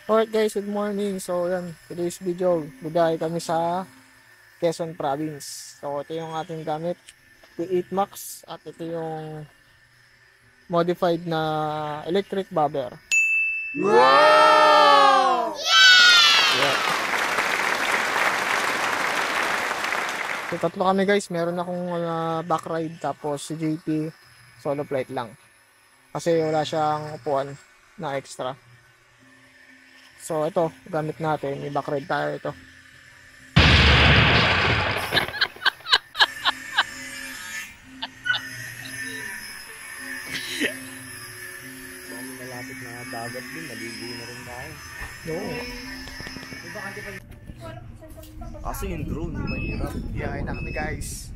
Alright guys, good morning. So yan, today's video, biyahe kami sa Quezon Province. So ito yung ating gamit, T8 Max, at ito yung modified na electric bobber. Wow! Yeah. So tatlo kami guys, meron akong back ride, tapos si JP solo flight lang. Kasi wala siyang upuan na extra. So ito, gamit natin, may back ride tayo ito. Malapit na dagat din, maligo na rin tayo. No. Kasi yung drone, mahirap. Biyahe na kami guys.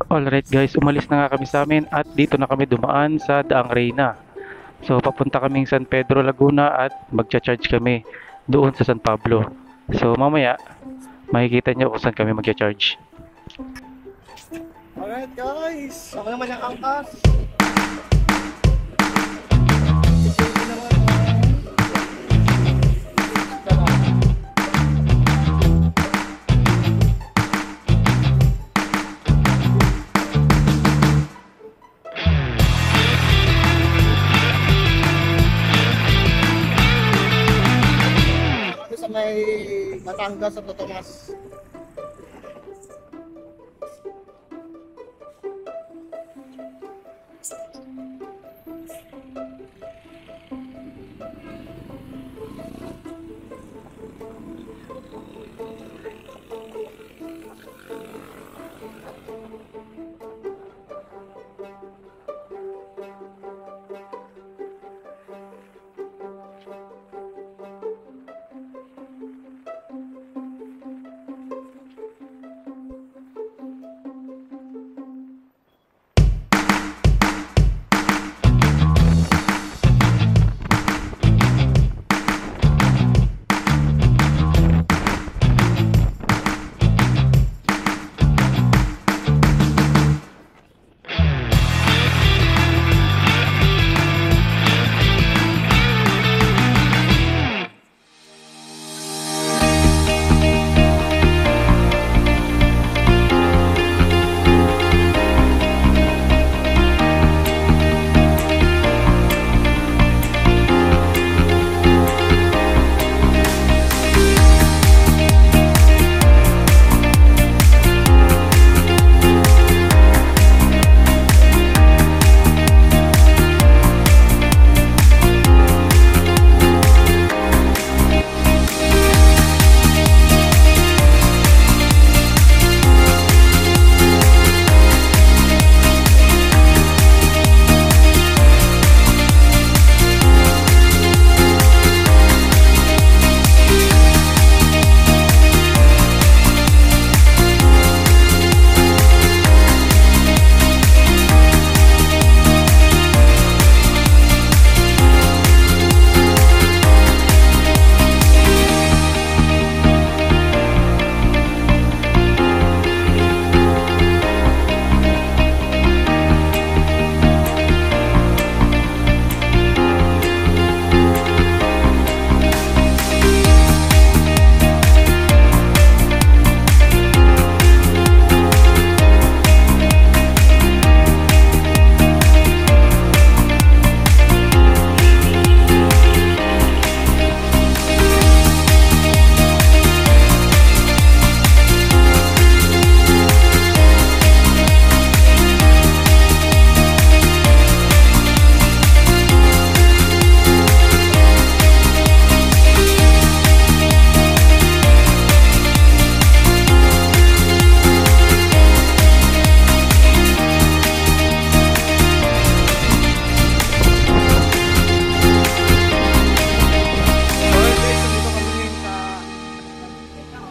Alright guys, umalis na nga kami sa amin at dito na kami dumaan sa Daang Reyna. So papunta kaming San Pedro Laguna at magcha-charge kami doon sa San Pablo. So mamaya makikita nyo kung saan kami magcha-charge. Alright guys, ako naman ang angkas. Sa may Batangas sa Tomas.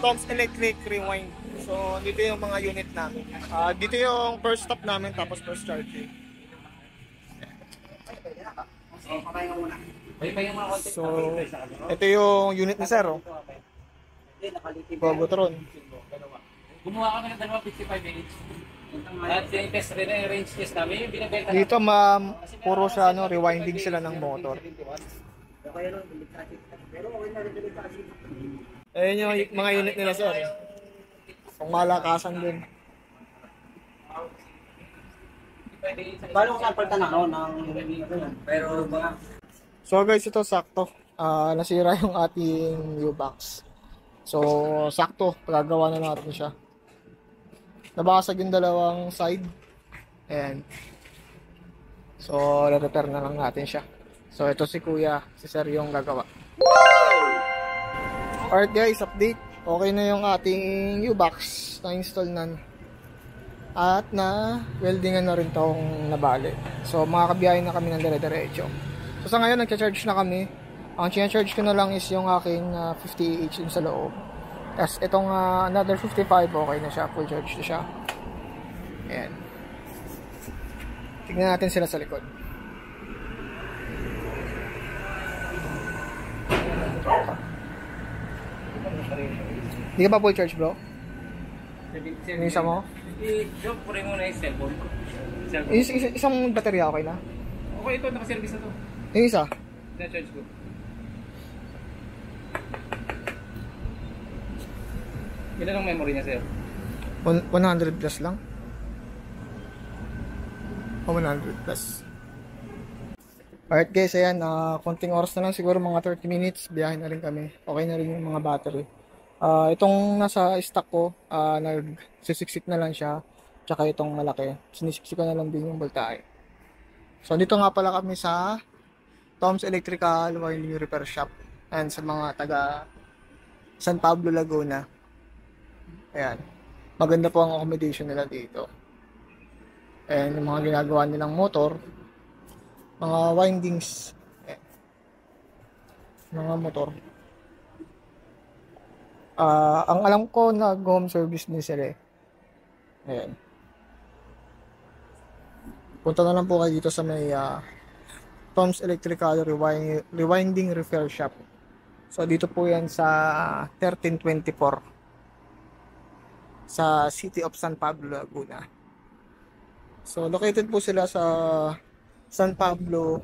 Tom's Electric Rewind. So, dito yung mga unit namin. Dito yung first stop namin, tapos first charging. So, ito yung unit ni Sir. Oh. Bogotron. Gumawa kami ng 255 minutes. At test rin ang range test namin. Yung binibenta Dito, puro siya, rewinding sila ng motor. Ayun yung mga unit nila, Sir. Kung malakasan din. Paano ko sapaltan ako ng pero mga So guys, ito sakto. Nasira yung ating U-box. So, sakto. Pagagawa na natin siya. Nabasag yung dalawang side. Ayan. So, re-repair na lang natin siya. So, ito si Kuya. Si Sir yung gagawa. Alright guys, update. Okay na yung ating U-box. Na-install na. At na-weldingan na rin itong nabali. So, makakabiyahin na kami ng dire-diretso. So, sa ngayon, nagcha-charge na kami. Ang charge ko na lang is yung aking 50Ah dun sa loob. Yes, itong another 55, okay na siya. Full charge na siya. Ayan. Tignan natin sila sa likod. Hindi ka pa full charge, bro? Yung isa mo? i-joke po rin muna yung cellphone. Isang baterya okay na? Okay, ito, nakaservice na to. Yung isa? Na-charge ko. Ilan ang memory niya, sir? 100 plus lang? O 100 plus. Alright guys, ayan, konting oras na lang, siguro mga 30 minutes, biyahe na rin kami. Okay na rin yung mga battery. Itong nasa stock ko, nagsisiksik na lang siya. Tsaka itong malaki, sinisiksik ko na lang din yung voltahe. So dito nga pala kami sa Tom's Electrical Winding Repair Shop. And sa mga taga San Pablo, Laguna. Ayan. Maganda po ang accommodation nila dito. And yung mga ginagawa nilang motor, mga windings, mga motor. Ang alam ko, nag-home service din sila. Ayan. Punta na lang po kayo dito sa may Tom's Electrical Rewinding Repair Shop. So dito po yan sa 1324 sa City of San Pablo, Laguna. So located po sila sa San Pablo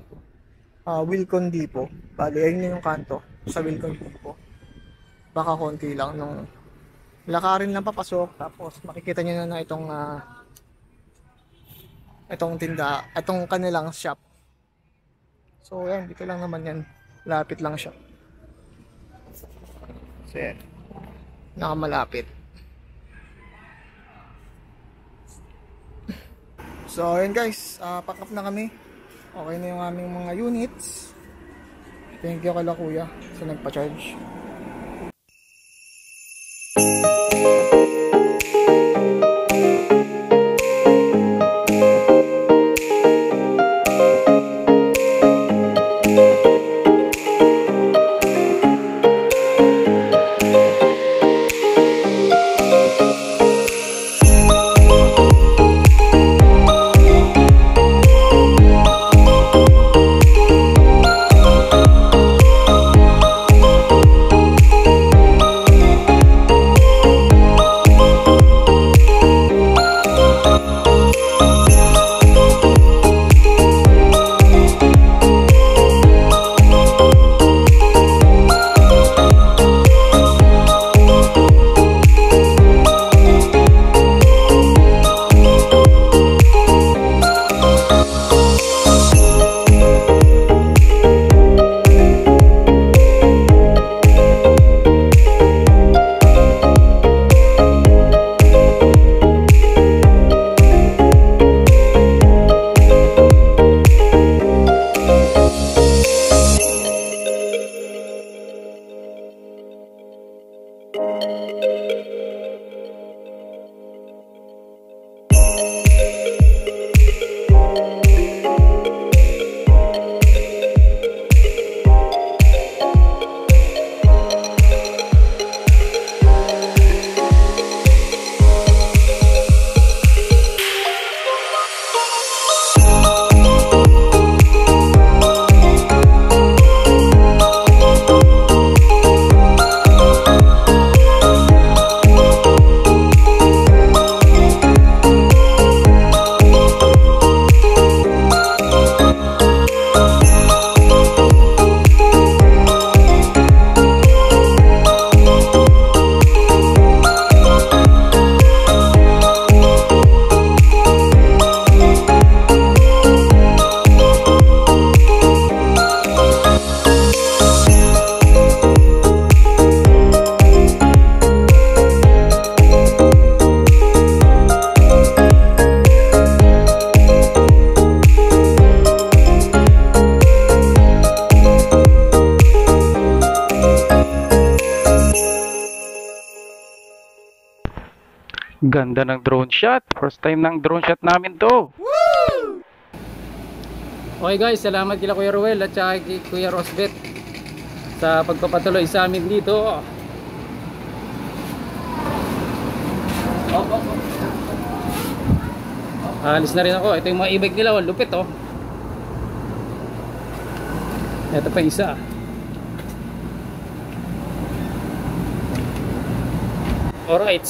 Wilcon Depot. Bali, ayun yung kanto sa Wilcon Depot. Baka konti lang nung lakarin lang papasok, tapos makikita nyo na itong tinda, itong kanilang shop. So yan, dito lang naman yan, lapit lang siya. So yan, nakamalapit. So yan guys, pack up na kami. Okay na yung aming mga units. Thank you kala kuya sa nagpa-charge. Ganda ng drone shot. First time ng drone shot namin to. Okay guys, salamat kila Kuya Ruel at saka kay Kuya Rosbet sa pagpapatuloy sa amin dito. Alis na rin ako. Ito yung mga e-bike nila, oh. Lupit oh. Ito pa isa. Alright.